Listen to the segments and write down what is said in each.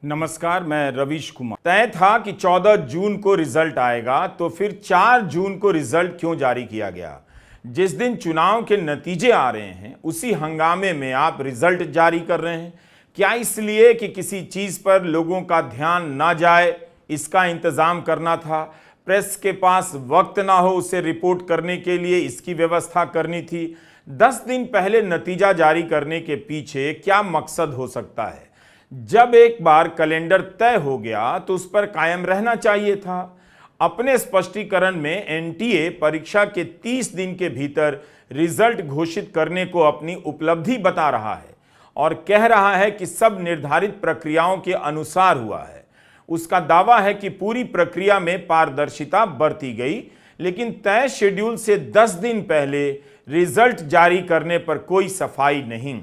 नमस्कार, मैं रवीश कुमार। तय था कि 14 जून को रिजल्ट आएगा, तो फिर 4 जून को रिजल्ट क्यों जारी किया गया? जिस दिन चुनाव के नतीजे आ रहे हैं उसी हंगामे में आप रिजल्ट जारी कर रहे हैं। क्या इसलिए कि किसी चीज पर लोगों का ध्यान ना जाए, इसका इंतजाम करना था? प्रेस के पास वक्त ना हो उसे रिपोर्ट करने के लिए, इसकी व्यवस्था करनी थी? 10 दिन पहले नतीजा जारी करने के पीछे क्या मकसद हो सकता है? जब एक बार कैलेंडर तय हो गया तो उस पर कायम रहना चाहिए था। अपने स्पष्टीकरण में एनटीए परीक्षा के 30 दिन के भीतर रिजल्ट घोषित करने को अपनी उपलब्धि बता रहा है और कह रहा है कि सब निर्धारित प्रक्रियाओं के अनुसार हुआ है। उसका दावा है कि पूरी प्रक्रिया में पारदर्शिता बरती गई, लेकिन तय शेड्यूल से 10 दिन पहले रिजल्ट जारी करने पर कोई सफाई नहीं।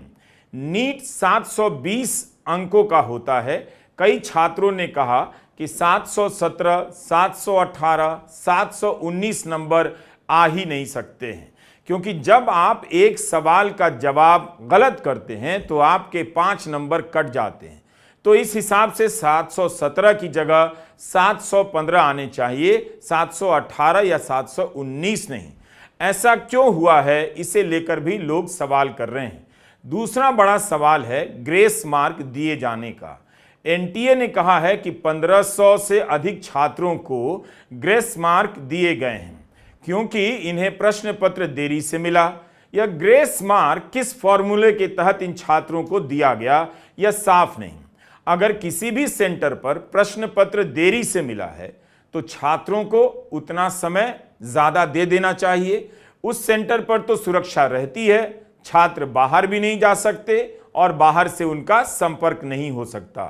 नीट 720 अंकों का होता है। कई छात्रों ने कहा कि 717, 718, 719 नंबर आ ही नहीं सकते हैं, क्योंकि जब आप एक सवाल का जवाब गलत करते हैं तो आपके 5 नंबर कट जाते हैं। तो इस हिसाब से 717 की जगह 715 आने चाहिए, 718 या 719 नहीं। ऐसा क्यों हुआ है, इसे लेकर भी लोग सवाल कर रहे हैं। दूसरा बड़ा सवाल है ग्रेस मार्क दिए जाने का। एनटीए ने कहा है कि 1500 से अधिक छात्रों को ग्रेस मार्क दिए गए हैं क्योंकि इन्हें प्रश्न पत्र देरी से मिला। यह ग्रेस मार्क किस फॉर्मूले के तहत इन छात्रों को दिया गया, यह साफ नहीं। अगर किसी भी सेंटर पर प्रश्न पत्र देरी से मिला है तो छात्रों को उतना समय ज्यादा दे देना चाहिए। उस सेंटर पर तो सुरक्षा रहती है, छात्र बाहर भी नहीं जा सकते और बाहर से उनका संपर्क नहीं हो सकता।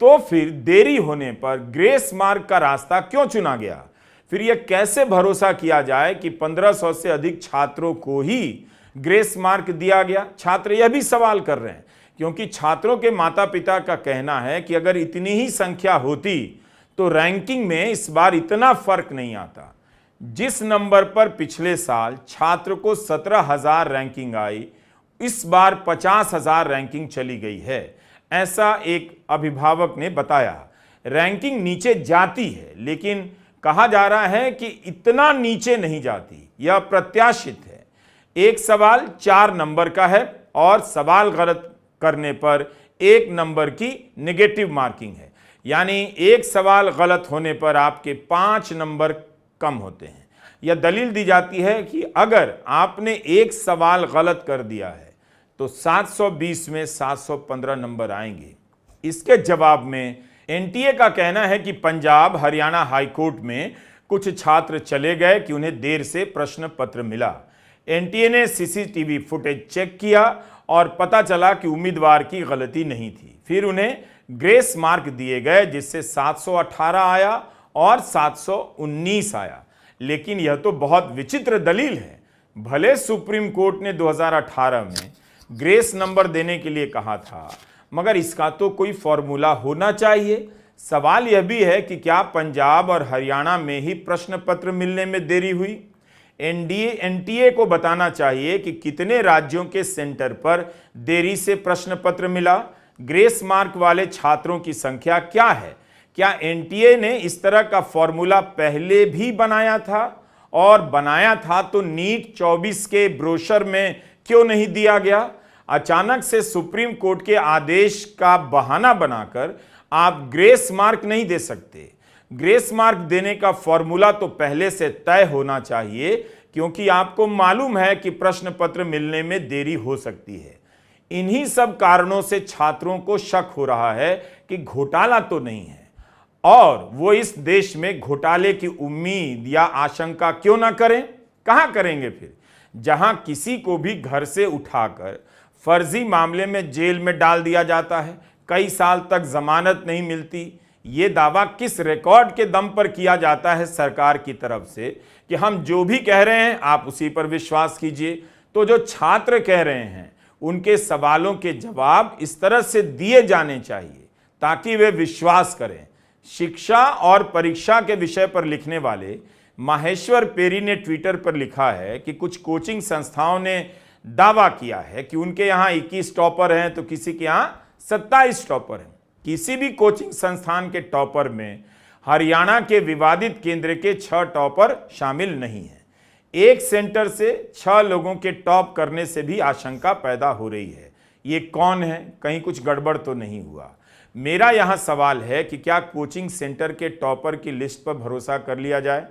तो फिर देरी होने पर ग्रेस मार्क का रास्ता क्यों चुना गया? फिर यह कैसे भरोसा किया जाए कि 1500 से अधिक छात्रों को ही ग्रेस मार्क दिया गया? छात्र यह भी सवाल कर रहे हैं, क्योंकि छात्रों के माता पिता का कहना है कि अगर इतनी ही संख्या होती तो रैंकिंग में इस बार इतना फर्क नहीं आता। जिस नंबर पर पिछले साल छात्र को 17,000 रैंकिंग आई, इस बार 50,000 रैंकिंग चली गई है, ऐसा एक अभिभावक ने बताया। रैंकिंग नीचे जाती है, लेकिन कहा जा रहा है कि इतना नीचे नहीं जाती, यह प्रत्याशित है। एक सवाल 4 नंबर का है और सवाल गलत करने पर 1 नंबर की नेगेटिव मार्किंग है, यानी एक सवाल गलत होने पर आपके 5 नंबर कम होते हैं। यह दलील दी जाती है कि अगर आपने एक सवाल गलत कर दिया है तो 720 में 715 नंबर आएंगे। इसके जवाब में एनटीए का कहना है कि पंजाब हरियाणा हाईकोर्ट में कुछ छात्र चले गए कि उन्हें देर से प्रश्न पत्र मिला। एनटीए ने सीसीटीवी फुटेज चेक किया और पता चला कि उम्मीदवार की गलती नहीं थी। फिर उन्हें ग्रेस मार्क दिए गए, जिससे 718 आया और 719 आया। लेकिन यह तो बहुत विचित्र दलील है। भले सुप्रीम कोर्ट ने 2018 में ग्रेस नंबर देने के लिए कहा था, मगर इसका तो कोई फॉर्मूला होना चाहिए। सवाल यह भी है कि क्या पंजाब और हरियाणा में ही प्रश्न पत्र मिलने में देरी हुई? एनटीए को बताना चाहिए कि कितने राज्यों के सेंटर पर देरी से प्रश्न पत्र मिला। ग्रेस मार्क वाले छात्रों की संख्या क्या है? क्या एनटीए ने इस तरह का फॉर्मूला पहले भी बनाया था? और बनाया था तो नीट 24 के ब्रोशर में क्यों नहीं दिया गया? अचानक से सुप्रीम कोर्ट के आदेश का बहाना बनाकर आप ग्रेस मार्क नहीं दे सकते। ग्रेस मार्क देने का फॉर्मूला तो पहले से तय होना चाहिए, क्योंकि आपको मालूम है कि प्रश्न पत्र मिलने में देरी हो सकती है। इन्हीं सब कारणों से छात्रों को शक हो रहा है कि घोटाला तो नहीं है, और वो इस देश में घोटाले की उम्मीद या आशंका क्यों ना करें? कहां करेंगे फिर? जहां किसी को भी घर से उठाकर फर्जी मामले में जेल में डाल दिया जाता है, कई साल तक जमानत नहीं मिलती। ये दावा किस रिकॉर्ड के दम पर किया जाता है सरकार की तरफ से कि हम जो भी कह रहे हैं आप उसी पर विश्वास कीजिए? तो जो छात्र कह रहे हैं उनके सवालों के जवाब इस तरह से दिए जाने चाहिए ताकि वे विश्वास करें। शिक्षा और परीक्षा के विषय पर लिखने वाले माहेश्वर पेरी ने ट्विटर पर लिखा है कि कुछ कोचिंग संस्थाओं ने दावा किया है कि उनके यहाँ 21 टॉपर हैं तो किसी के यहाँ 27 टॉपर हैं। किसी भी कोचिंग संस्थान के टॉपर में हरियाणा के विवादित केंद्र के 6 टॉपर शामिल नहीं हैं। एक सेंटर से 6 लोगों के टॉप करने से भी आशंका पैदा हो रही है। ये कौन है? कहीं कुछ गड़बड़ तो नहीं हुआ? मेरा यहां सवाल है कि क्या कोचिंग सेंटर के टॉपर की लिस्ट पर भरोसा कर लिया जाए?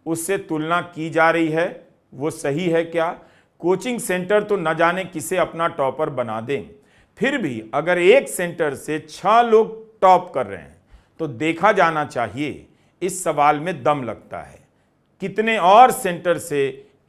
उससे तुलना की जा रही है, वो सही है क्या? कोचिंग सेंटर तो न जाने किसे अपना टॉपर बना दें। फिर भी अगर एक सेंटर से 6 लोग टॉप कर रहे हैं तो देखा जाना चाहिए। इस सवाल में दम लगता है। कितने और सेंटर से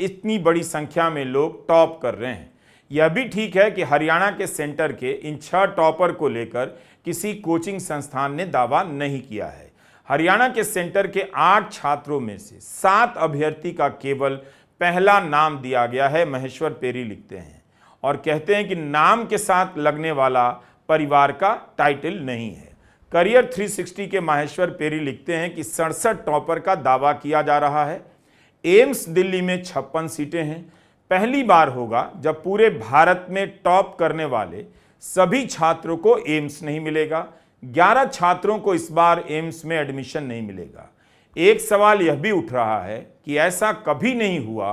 इतनी बड़ी संख्या में लोग टॉप कर रहे हैं? यह भी ठीक है कि हरियाणा के सेंटर के इन 6 टॉपर को लेकर किसी कोचिंग संस्थान ने दावा नहीं किया है। हरियाणा के सेंटर के 8 छात्रों में से 7 अभ्यर्थी का केवल पहला नाम दिया गया है। महेश्वर पेरी लिखते हैं और कहते हैं कि नाम के साथ लगने वाला परिवार का टाइटल नहीं है। करियर 360 के महेश्वर पेरी लिखते हैं कि 67 टॉपर का दावा किया जा रहा है। एम्स दिल्ली में 56 सीटें हैं। पहली बार होगा जब पूरे भारत में टॉप करने वाले सभी छात्रों को एम्स नहीं मिलेगा। 11 छात्रों को इस बार एम्स में एडमिशन नहीं मिलेगा। एक सवाल यह भी उठ रहा है कि ऐसा कभी नहीं हुआ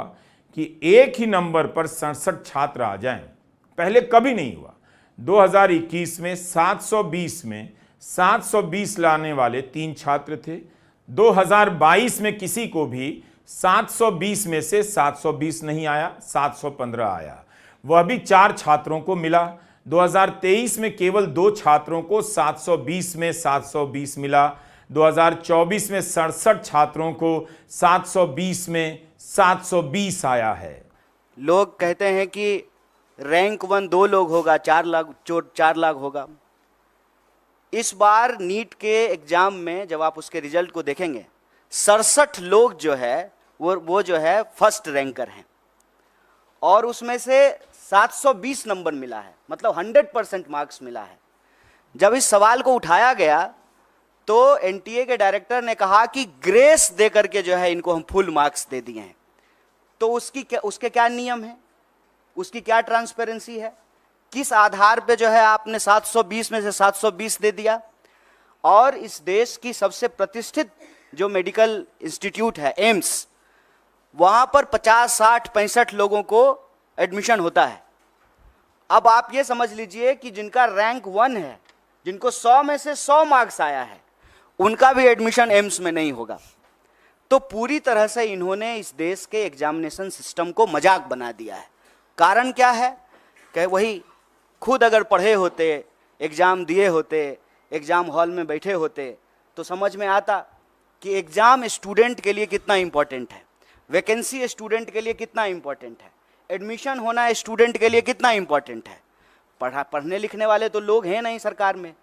कि एक ही नंबर पर 67 छात्र आ जाएं। पहले कभी नहीं हुआ। 2021 में 720 में 720 लाने वाले 3 छात्र थे। 2022 में किसी को भी 720 में से 720 नहीं आया, 715 आया। वह भी 4 छात्रों को मिला। 2023 में केवल 2 छात्रों को 720 में 720 मिला। 2024 में 67 छात्रों को 720 में 720 आया है। लोग कहते हैं कि रैंक 1 2 लोग होगा, 4 लाख होगा। इस बार नीट के एग्जाम में जब आप उसके रिजल्ट को देखेंगे, 67 लोग जो है वो जो है फर्स्ट रैंकर हैं और उसमें से 720 नंबर मिला है, मतलब 100% मार्क्स मिला है। जब इस सवाल को उठाया गया तो एनटीए के डायरेक्टर ने कहा कि ग्रेस दे करके जो है इनको हम फुल मार्क्स दे दिए हैं। तो उसके क्या नियम है, उसकी क्या ट्रांसपेरेंसी है, किस आधार पे जो है आपने 720 में से 720 दे दिया? और इस देश की सबसे प्रतिष्ठित जो मेडिकल इंस्टीट्यूट है एम्स, वहां पर 50, 60, 65 लोगों को एडमिशन होता है। अब आप ये समझ लीजिए कि जिनका रैंक 1 है, जिनको 100 में से 100 मार्क्स आया है, उनका भी एडमिशन एम्स में नहीं होगा। तो पूरी तरह से इन्होंने इस देश के एग्जामिनेशन सिस्टम को मजाक बना दिया है। कारण क्या है कि वही खुद अगर पढ़े होते, एग्ज़ाम दिए होते, एग्ज़ाम हॉल में बैठे होते तो समझ में आता कि एग्ज़ाम स्टूडेंट के लिए कितना इम्पोर्टेंट है, वैकेंसी स्टूडेंट के लिए कितना इम्पोर्टेंट है, एडमिशन होना स्टूडेंट के लिए कितना इम्पोर्टेंट है। पढ़ने लिखने वाले तो लोग हैं नहीं सरकार में,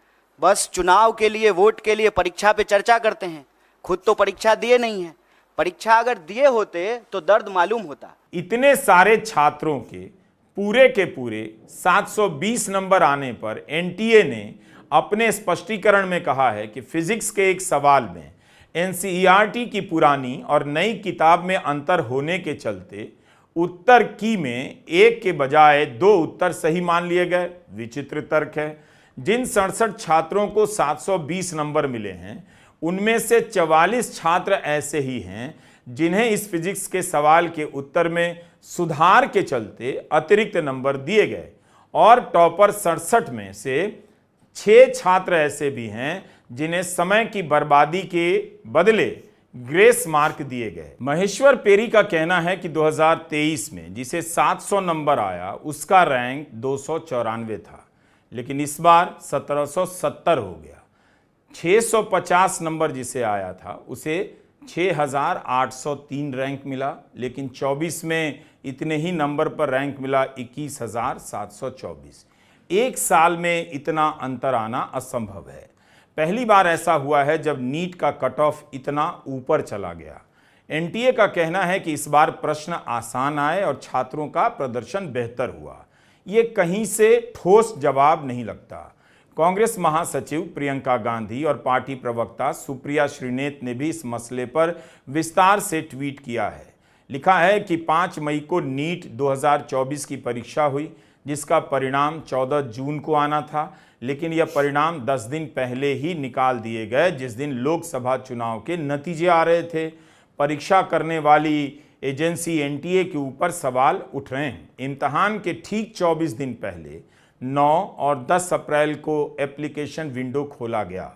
बस चुनाव के लिए, वोट के लिए परीक्षा पे चर्चा करते हैं। खुद तो परीक्षा दिए नहीं है। परीक्षा अगर दिए होते तो दर्द मालूम होता। इतने सारे छात्रों के पूरे 720 नंबर आने पर एनटीए ने अपने स्पष्टीकरण में कहा है कि फिजिक्स के एक सवाल में एनसीईआरटी की पुरानी और नई किताब में अंतर होने के चलते उत्तर की में एक के बजाय 2 उत्तर सही मान लिए गए। विचित्र तर्क है। जिन 67 छात्रों को 720 नंबर मिले हैं उनमें से 44 छात्र ऐसे ही हैं जिन्हें इस फिजिक्स के सवाल के उत्तर में सुधार के चलते अतिरिक्त नंबर दिए गए और टॉपर 67 में से 6 छात्र ऐसे भी हैं जिन्हें समय की बर्बादी के बदले ग्रेस मार्क दिए गए। महेश्वर पेरी का कहना है कि 2023 में जिसे 700 नंबर आया उसका रैंक 294 था, लेकिन इस बार 1770 हो गया। 650 नंबर जिसे आया था उसे 6803 रैंक मिला, लेकिन 24 में इतने ही नंबर पर रैंक मिला 21724। एक साल में इतना अंतर आना असंभव है। पहली बार ऐसा हुआ है जब नीट का कट ऑफ इतना ऊपर चला गया। एनटीए का कहना है कि इस बार प्रश्न आसान आए और छात्रों का प्रदर्शन बेहतर हुआ। ये कहीं से ठोस जवाब नहीं लगता। कांग्रेस महासचिव प्रियंका गांधी और पार्टी प्रवक्ता सुप्रिया श्रीनेत ने भी इस मसले पर विस्तार से ट्वीट किया है। लिखा है कि 5 मई को नीट 2024 की परीक्षा हुई जिसका परिणाम 14 जून को आना था, लेकिन यह परिणाम 10 दिन पहले ही निकाल दिए गए, जिस दिन लोकसभा चुनाव के नतीजे आ रहे थे। परीक्षा करने वाली एजेंसी एनटीए के ऊपर सवाल उठ रहे हैं। इम्तहान के ठीक 24 दिन पहले 9 और 10 अप्रैल को एप्लीकेशन विंडो खोला गया।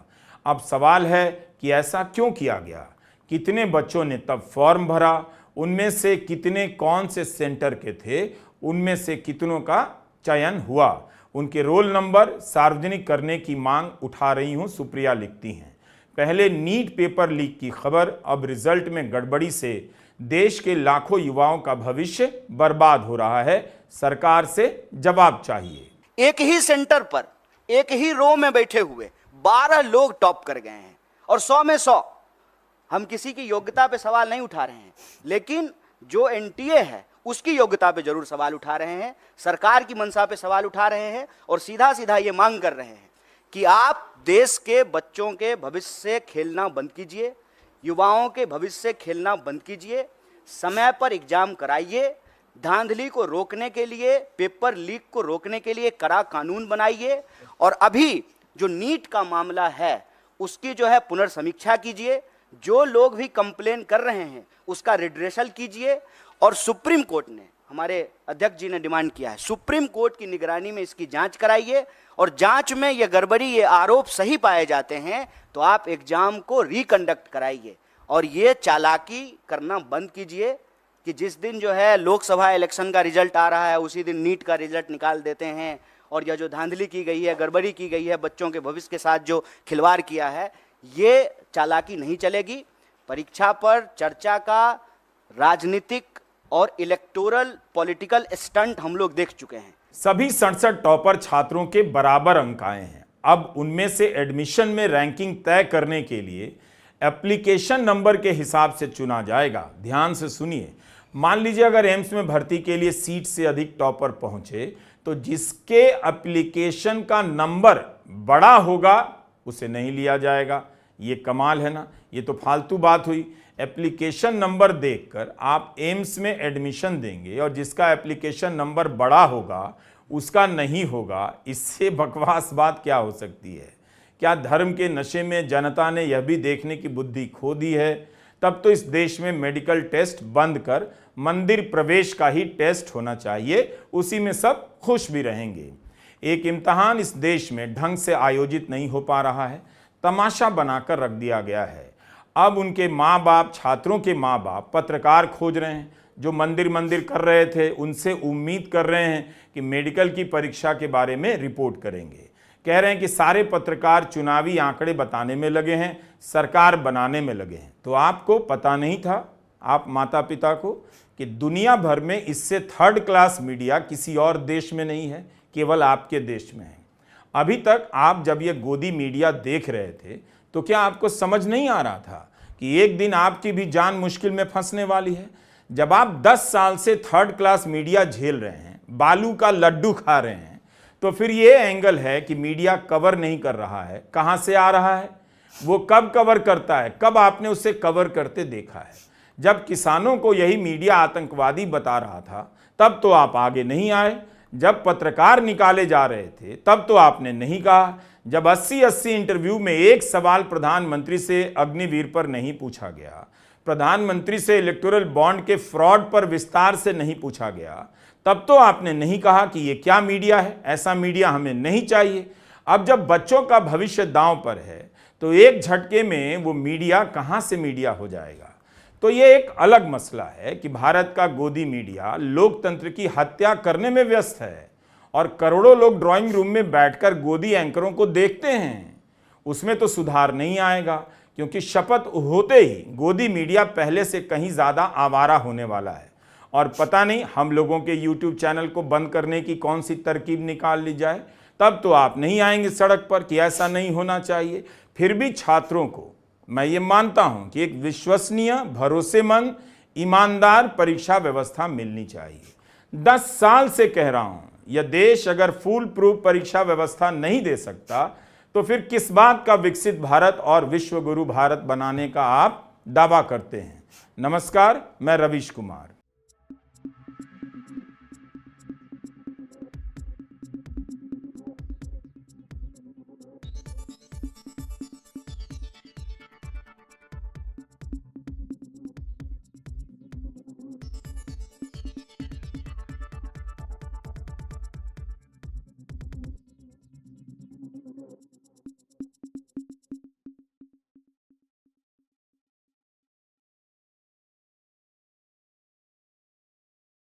अब सवाल है कि ऐसा क्यों किया गया? कितने बच्चों ने तब फॉर्म भरा? उनमें से कितने कौन से सेंटर के थे? उनमें से कितनों का चयन हुआ? उनके रोल नंबर सार्वजनिक करने की मांग उठा रही हूं, सुप्रिया लिखती हैं। पहले नीट पेपर लीक की खबर, अब रिजल्ट में गड़बड़ी से देश के लाखों युवाओं का भविष्य बर्बाद हो रहा है। सरकार से जवाब चाहिए। एक ही सेंटर पर एक ही रो में बैठे हुए 12 लोग टॉप कर गए हैं और 100 में 100। हम किसी की योग्यता पे सवाल नहीं उठा रहे हैं, लेकिन जो एनटीए है उसकी योग्यता पे जरूर सवाल उठा रहे हैं, सरकार की मंशा पे सवाल उठा रहे हैं और सीधा सीधा ये मांग कर रहे हैं कि आप देश के बच्चों के भविष्य से खेलना बंद कीजिए, युवाओं के भविष्य से खेलना बंद कीजिए, समय पर एग्जाम कराइए, धांधली को रोकने के लिए, पेपर लीक को रोकने के लिए कड़ा कानून बनाइए और अभी जो नीट का मामला है उसकी जो है पुनर्समीक्षा कीजिए। जो लोग भी कंप्लेन कर रहे हैं उसका रिड्रेसल कीजिए और सुप्रीम कोर्ट ने, हमारे अध्यक्ष जी ने डिमांड किया है, सुप्रीम कोर्ट की निगरानी में इसकी जांच कराइए और जांच में ये गड़बड़ी, ये आरोप सही पाए जाते हैं तो आप एग्जाम को रिकंडक्ट कराइए और ये चालाकी करना बंद कीजिए कि जिस दिन जो है लोकसभा इलेक्शन का रिजल्ट आ रहा है उसी दिन नीट का रिजल्ट निकाल देते हैं। और यह जो धांधली की गई है, गड़बड़ी की गई है, बच्चों के भविष्य के साथ जो खिलवाड़ किया है, ये चालाकी नहीं चलेगी। परीक्षा पर चर्चा का राजनीतिक और इलेक्टोरल पॉलिटिकल स्टंट हम लोग देख चुके हैं। सभी 67 टॉपर छात्रों के बराबर अंक आए हैं। अब उनमें से एडमिशन में रैंकिंग तय करने के लिए एप्लीकेशन नंबर के हिसाब से चुना जाएगा। ध्यान से सुनिए, मान लीजिए अगर एम्स में भर्ती के लिए सीट से अधिक टॉपर पहुंचे तो जिसके एप्लीकेशन का नंबर बड़ा होगा उसे नहीं लिया जाएगा। ये कमाल है ना, ये तो फालतू बात हुई। एप्लीकेशन नंबर देखकर आप एम्स में एडमिशन देंगे और जिसका एप्लीकेशन नंबर बड़ा होगा उसका नहीं होगा। इससे बकवास बात क्या हो सकती है? क्या धर्म के नशे में जनता ने यह भी देखने की बुद्धि खो दी है? तब तो इस देश में मेडिकल टेस्ट बंद कर मंदिर प्रवेश का ही टेस्ट होना चाहिए, उसी में सब खुश भी रहेंगे। एक इम्तहान इस देश में ढंग से आयोजित नहीं हो पा रहा है, तमाशा बनाकर रख दिया गया है। अब उनके माँ बाप, छात्रों के माँ बाप पत्रकार खोज रहे हैं जो मंदिर कर रहे थे, उनसे उम्मीद कर रहे हैं कि मेडिकल की परीक्षा के बारे में रिपोर्ट करेंगे। कह रहे हैं कि सारे पत्रकार चुनावी आंकड़े बताने में लगे हैं, सरकार बनाने में लगे हैं। तो आपको पता नहीं था, आप माता पिता को, कि दुनिया भर में इससे थर्ड क्लास मीडिया किसी और देश में नहीं है, केवल आपके देश में है। अभी तक आप जब ये गोदी मीडिया देख रहे थे तो क्या आपको समझ नहीं आ रहा था कि एक दिन आपकी भी जान मुश्किल में फंसने वाली है? जब आप 10 साल से थर्ड क्लास मीडिया झेल रहे हैं, बालू का लड्डू खा रहे हैं, तो फिर ये एंगल है कि मीडिया कवर नहीं कर रहा है। कहां से आ रहा है? वो कब कवर करता है? कब आपने उसे कवर करते देखा है? जब किसानों को यही मीडिया आतंकवादी बता रहा था तब तो आप आगे नहीं आए। जब पत्रकार निकाले जा रहे थे तब तो आपने नहीं कहा। जब 80 इंटरव्यू में एक सवाल प्रधानमंत्री से अग्निवीर पर नहीं पूछा गया, प्रधानमंत्री से इलेक्टोरल बॉन्ड के फ्रॉड पर विस्तार से नहीं पूछा गया, तब तो आपने नहीं कहा कि ये क्या मीडिया है, ऐसा मीडिया हमें नहीं चाहिए। अब जब बच्चों का भविष्य दांव पर है तो एक झटके में वो मीडिया कहां से मीडिया हो जाएगा? तो ये एक अलग मसला है कि भारत का गोदी मीडिया लोकतंत्र की हत्या करने में व्यस्त है और करोड़ों लोग ड्राइंग रूम में बैठकर गोदी एंकरों को देखते हैं। उसमें तो सुधार नहीं आएगा, क्योंकि शपथ होते ही गोदी मीडिया पहले से कहीं ज़्यादा आवारा होने वाला है। और पता नहीं हम लोगों के YouTube चैनल को बंद करने की कौन सी तरकीब निकाल ली जाए, तब तो आप नहीं आएंगे सड़क पर कि ऐसा नहीं होना चाहिए। फिर भी छात्रों को मैं ये मानता हूं कि एक विश्वसनीय, भरोसेमंद, ईमानदार परीक्षा व्यवस्था मिलनी चाहिए। 10 साल से कह रहा हूं, यह देश अगर फुल प्रूफ परीक्षा व्यवस्था नहीं दे सकता तो फिर किस बात का विकसित भारत और विश्व गुरु भारत बनाने का आप दावा करते हैं? नमस्कार, मैं रवीश कुमार।